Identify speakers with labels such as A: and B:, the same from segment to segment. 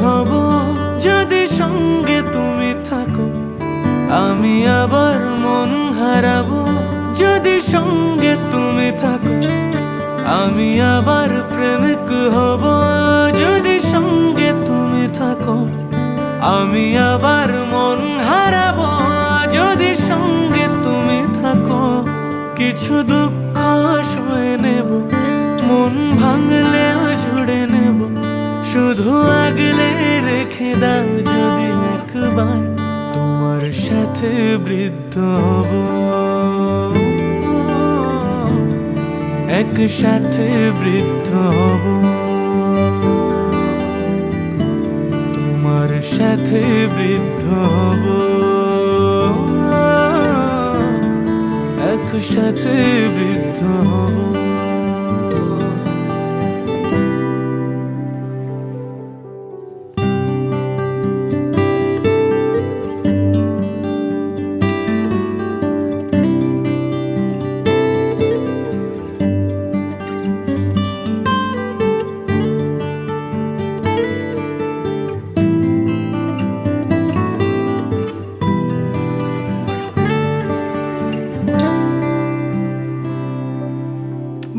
A: হব যদি সঙ্গে তুমি থাকো। আমি আবার মন হারাবো যদি সঙ্গে তুমি থাকো। আমি আবার প্রেমিক হব যদি সঙ্গে তুমি থাকো। আমি আবার মন হারাবো যদি সঙ্গে তুমি থাকো। কিছু দুঃখ সয়ে নেব, মন ভাঙলেও জুড়ে নেব। শুধু আগলে রেখে দাও যদি একবার, তোমার সাথে বৃদ্ধ হব, একসাথে বৃদ্ধ হব। তোমার সাথে বৃদ্ধ হব, একসাথে বৃদ্ধ হব।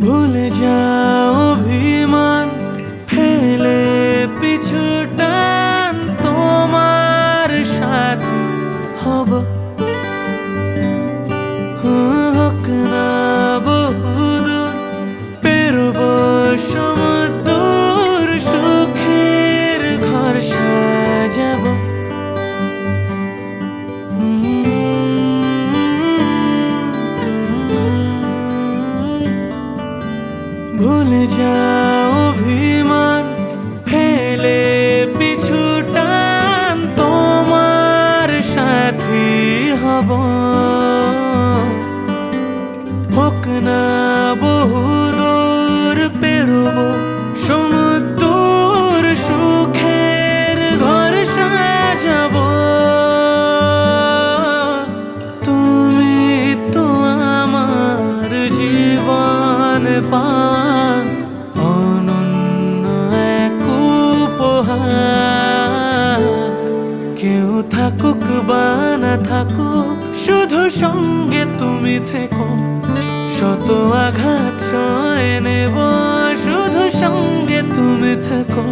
A: ভুলে যাও অভিমান, ফেলে পিছু টান। তোমার সাথে হব, হোক না বহুদূর, পেরোবো সমুদ্র। সুখের ঘর সাজাবো, ভুলে যাও অভিমান, ফেলে পিছু টান। তোমার সাথী হব, হোক না বহুদূর, পেরোবো সমুদ্র। সুখের ঘর সাজাবো, তুমি তো আমার জীবন পান, অনন্য এক উপহার। কেউ থাকুক বা না থাকুক, শুধু সঙ্গে তুমি থেকো। শত আঘাত সয়ে নেব, শুধু সঙ্গে তুমি থেকো।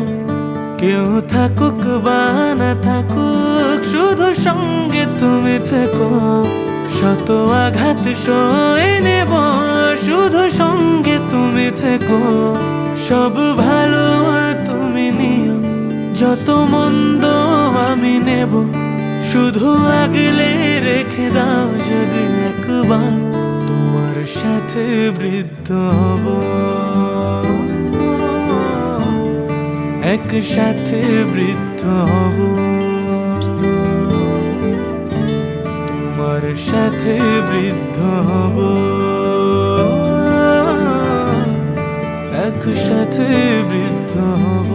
A: কেউ থাকুক বা না থাকুক, শুধু সঙ্গে তুমি থেকো। শত আঘাত সয়ে নেব, শুধু সঙ্গে তুমি থেকো। সব ভালো তুমি নিও, যত মন্দ আমি নেব। শুধু আগলে রেখে দাও যদি একবার, তোমার সাথে বৃদ্ধ হব, একসাথে বৃদ্ধ হব। তোমার সাথে বৃদ্ধ হব, একসাথে বৃদ্ধ হব।